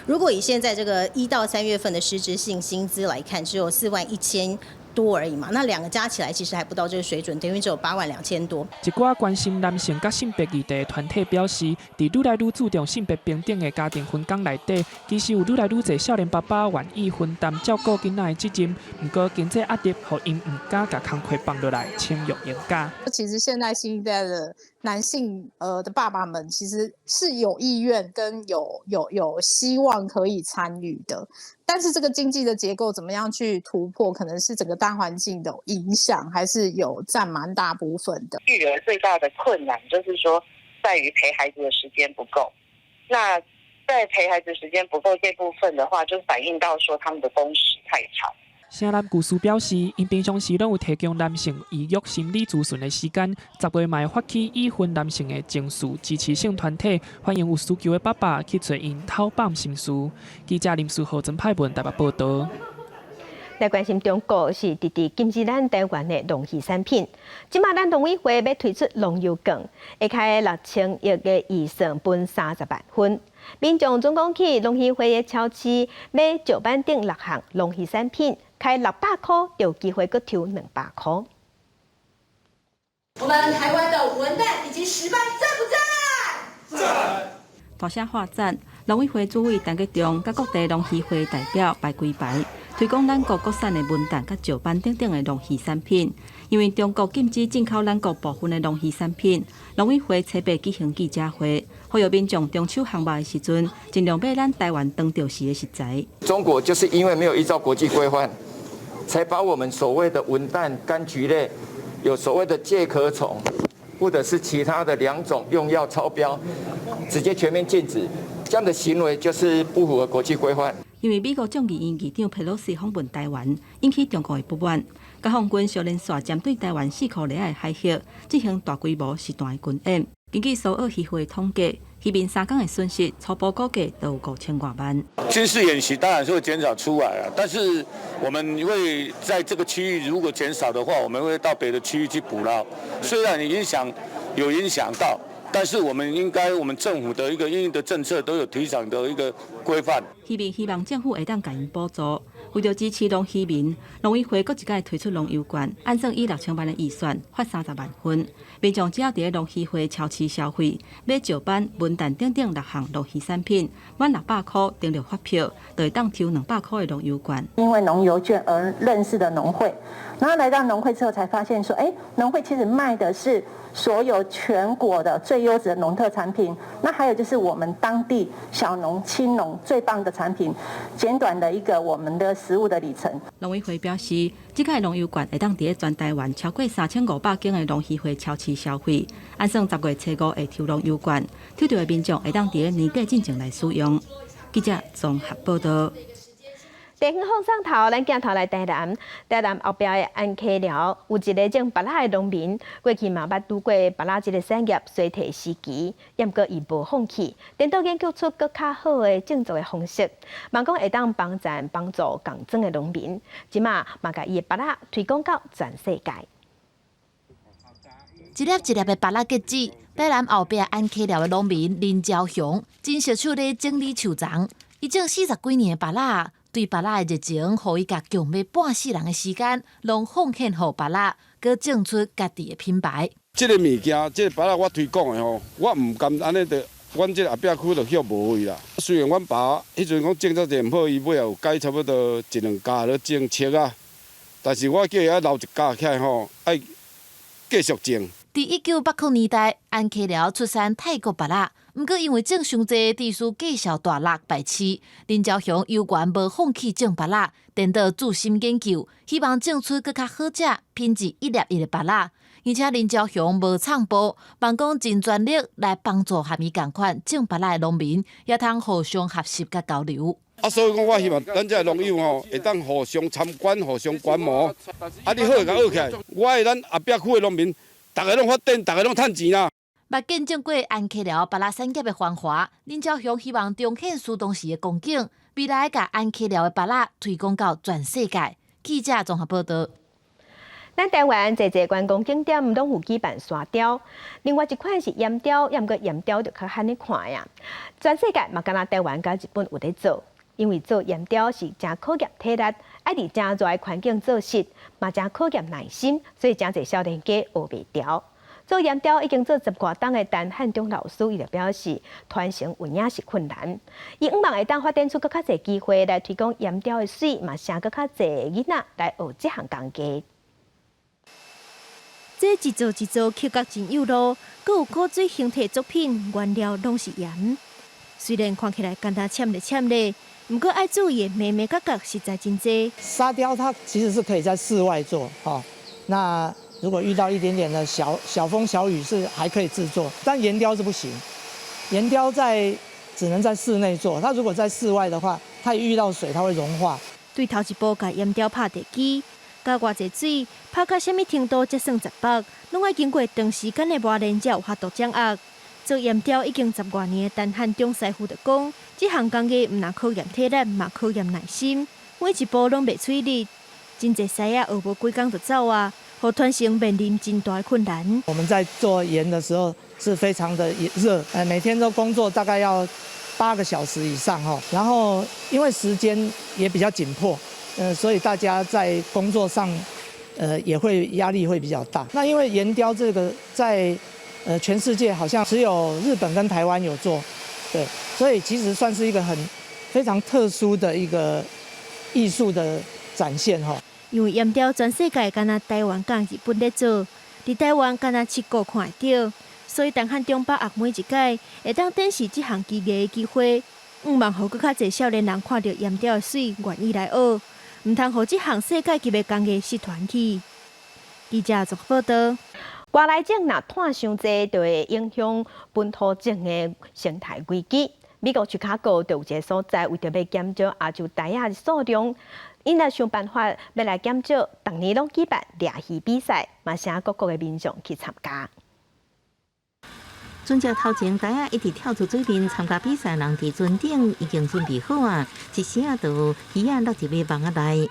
如果以现在这个1到3月份的实质性薪资来看，只有41000多而已嘛，那2个加起来其实还不到这个水准，等于只有8万2000多。一寡关心男性甲性别议题的团体表示，伫愈来愈注重性别平等的家庭分工内底，其实有愈来愈侪少年爸爸愿意分担照顾囡仔的责任，不过经济压力互因唔敢甲工课放落来，请育婴假。其实现在新一代的男性的爸爸们，其实是有意愿跟有希望可以参与的。但是这个经济的结构怎么样去突破，可能是整个大环境的影响，还是有占蛮大部分的。育儿最大的困难就是说，在于陪孩子的时间不够。那在陪孩子时间不够这部分的话，就反映到说他们的工时太长。城南故事表示，因平常时拢有提供男性医育心理咨询的时间，10月嘛会发起已婚男性的情绪支持性团体，欢迎有需求的爸爸去找因讨办心事。记者林书豪、曾派文台北报道。来关心中国是直直禁止咱台湾的农渔产品。即马咱农委会要推出农游券，会开6000亿的预算分30万份。民众总共去农渔会的超市买石板顶6项农渔产品，开600块，有机会佫抽200块。我们台湾的文旦以及石斑赞不赞？赞！大声画赞，农委会主委陈吉仲甲各地农渔会代表排规排，推广咱国国产的文旦甲石斑等等的农渔产品。因为中国禁止进口咱国部分的农渔产品，农委会初8举行记者会，呼吁民众中秋航卖的时阵，尽量买咱台湾当地时的食材。中国就是因为没有依照国际规范，才把我们所谓的文旦、柑橘类有所谓的介壳虫，或者是其他的2种用药超标，直接全面禁止。这样的行为就是不符合国际规范。因为美国众议院议长佩洛西访问台湾，引起中国的不满。解放军小连续针对台湾4颗内的海峡进行大规模实弹军演。根据苏澳渔会统计，渔民3天的损失初步估计都有5000多万。军事演习当然是会减少出来了，但是我们会在这个区域如果减少的话，我们会到别的区域去捕捞。虽然有影响到，但是我们政府的一个因应的政策都有提倡的一个规范。渔民希望政府会当给因补助。为了支持农渔民，农委会佫一届推出农游券，按算以6000万的预算发30万份。民众只要伫农渔会超市消费，买石斑、文旦等等6项农渔产品，满600块登录发票，就会当抽200块的农游券。因为农游券而认识的农会，然后来到农会之后才发现说，农会其实卖的是所有全国的最优质的农特产品，那还有就是我们当地小农、青农最棒的产品，简短的一个我们的食物的里程。农委会表示，这届农游券会当伫全台湾超过3500间的农渔会超市消费，按算10月初5会抽农游券，抽到的民众会当伫年底进前来使用。记者综合报道。地方放送头，咱镜头来台南。台南后壁的安溪寮有一个种芭乐的农民，过去嘛捌拄过芭乐这个产业衰退时期，也毋过伊无放弃，颠倒研究出更较好的种植的方式，望讲会当帮助共种的农民，即马嘛甲伊的芭乐推广到全世界。一粒一粒的芭乐结子，台南后壁安溪寮的农民林朝雄真惜手咧整理树丛，伊种40几年的芭乐。对芭乐的热情，互伊甲强要半世人的时间，拢奉献互芭乐，佮种出家己的品牌。这个物件，这个芭乐我推广的吼，我唔甘安尼的阮这后壁区就歇无位啦。虽然阮爸迄阵讲种作者唔好，伊尾也有改差不多1、2家咧种切啊，但是我叫伊留一家起来吼，爱继续种。伫1980年代，安溪寮出产泰国芭乐，毋过因为种伤济，地需计销大落败市。林朝雄有缘无放弃种芭乐，颠倒注心研究，希望种出更较好食、品质一粒一的芭乐。而且林朝雄无唱播，办公尽全力来帮助和伊共款种芭乐的农民，也通互相学习甲交流。所以讲，我希望咱这农友吼，会当互相参观、互相观摩。你好甲学起来，我的咱后壁区的农民，大家拢发展，大家拢趁钱啦。目见证过安溪寮芭乐产业的繁华，林朝雄希望重现苏当时的光景，未来甲安溪寮的芭乐推广到全世界。记者综合报道。咱台湾侪观光景点拢有举办沙雕，另外一款是岩雕，也毋过岩雕就较罕咧看呀。全世界嘛，敢若台湾甲日本有咧做，因为做岩雕是真考验体力，爱伫真热的环境做事，嘛真考验耐心，所以真侪少年家学袂调。做岩雕已经做10多档的陈汉中老师，伊就表示，传承有影是困难。伊希望会当发展出更较侪机会来推广岩雕的水，嘛请更较侪囡仔来学这项工艺。这一座一座刻角真有路，阁有古水形体作品，原料拢是盐。虽然看起来简单浅咧，不过爱注意的眉角角实在真多。沙雕它其实是可以在室外做，那如果遇到一点点的小风小雨是还可以制作，但岩雕是不行。岩雕只能在室内做，它如果在室外的话，它一遇到水它会融化。对头一步甲岩雕拍地基。加偌济水，拍到什么程度才算10百，拢要经过长时间的磨练才有法度掌握。做岩雕已经10多年的陈汉中师傅就讲，这项工艺毋但考验体力，嘛考验耐心，每一步拢袂费力。真侪师仔学无几工就走啊，互传承面临真大的困难。我们在做岩的时候是非常的热，每天都工作大概要8个小时以上然后因为时间也比较紧迫。所以大家在工作上，也会压力会比较大。那因为岩雕这个在全世界好像只有日本跟台湾有做，对，所以其实算是一个非常特殊的一个艺术的展现因为岩雕全世界敢若台湾甲日本咧做，伫台湾敢若7个看会到，所以陈汉中把握每一届会当展示这项技艺的机会，毋望互更较侪少年人看到岩雕的水，愿意来学。唔通互这项世界级的工艺失传去。记者做报道。外来种若碳伤济，就会影响本土种的生态危机。美国芝加哥就有一个所在，为着要减少亚洲台仔的数量，因来想办法要来减少，逐年拢举办掠鱼比赛，嘛请各国的民众去参加。准照头前台仔一直跳出水面参加比赛，人伫船顶已经准备好啊，一时啊就有鱼仔落入去网仔内，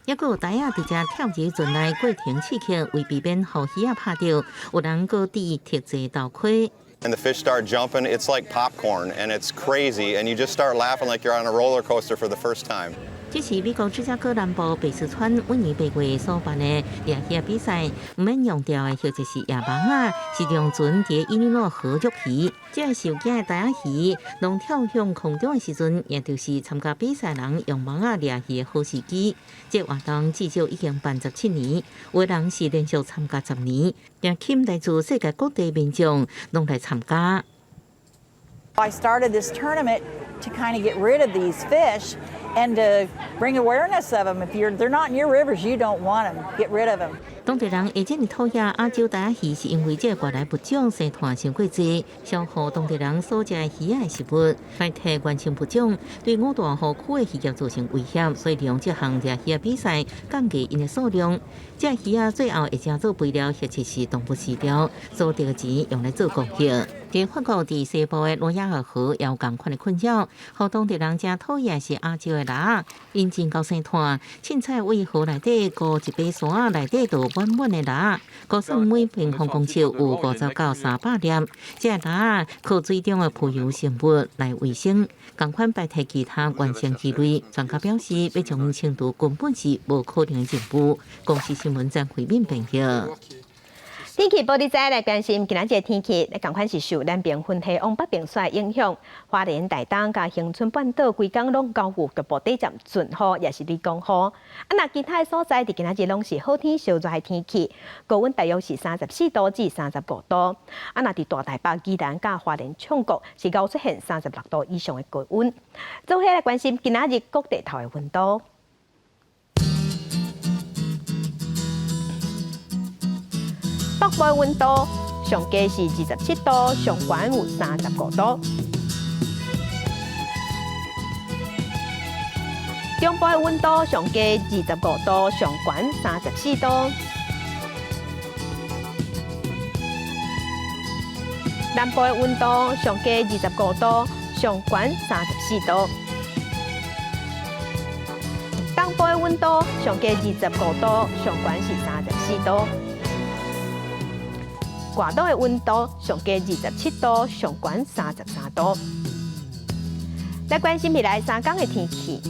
还佫有台仔伫遮跳入船内过程刺激，为避免互鱼仔拍到，有人佫伫摕坐头盔。And the fish start jumping, it's like popcorn, and it's crazy, and you just start laughing like you're on a roller coaster for the first time. 这是美国芝加哥南部贝斯川每年8月所办的掠鱼比赛，唔免用钓的或者是野网啊，是用船伫伊利诺河捉鱼。这受惊的台仔鱼，当跳向空中的时阵，也就是参加比赛人用网啊掠鱼的好时机。这活动至少已经办17年，有人是连续参加10年，并吸引来自世界各地民众拢来参加。I started this tournament to kind of get rid of these fish and to bring awareness of them. If they're not in your rivers, you don't want them. Get rid of them. 当地人会这么讨厌亚洲台仔鱼，是因为这外来物种生产伤过济，消耗当地人所食的鱼仔的食物，代替原生物种，对五大湖区的渔业造成威胁，所以利用这项掠鱼比赛降低因的数量。这鱼仔最后会成做肥料，或者是动物饲料，所得的钱用来做公益。在法国伫西部的罗亚尔河也有同款的困扰，互当地人真讨厌是亚洲的拉，因真高生态，凊彩为河内底过一杯山仔内底都满满的拉，估算每平方公尺有50到300粒。这拉靠水中的浮游生物来维生，同款代替其他原生鱼类。专家表示，要将程度根本是无可能的进步。公司新闻站回面评价。天气报道仔来关心今仔日天气，共款是受南边云系往北边甩影响，花莲、台东甲恒春半岛规港拢交有局部地暂准雨，也是离江雨。那其他所在伫今仔日拢是好天、小热的天气，高温大约是34度至35度。那伫大台北、宜兰甲花莲、冲国是高出现36度以上的高温。做伙来关心今仔日各地头的温度。北部的温度上低是27度，上悬有35度。中部的温度上低25度，上悬34度。南部的温度上低25度，上悬34度。东部的温度上低25度，上悬是34度。外岛的温度上低27度，上悬33度。来关心未来3天的天气。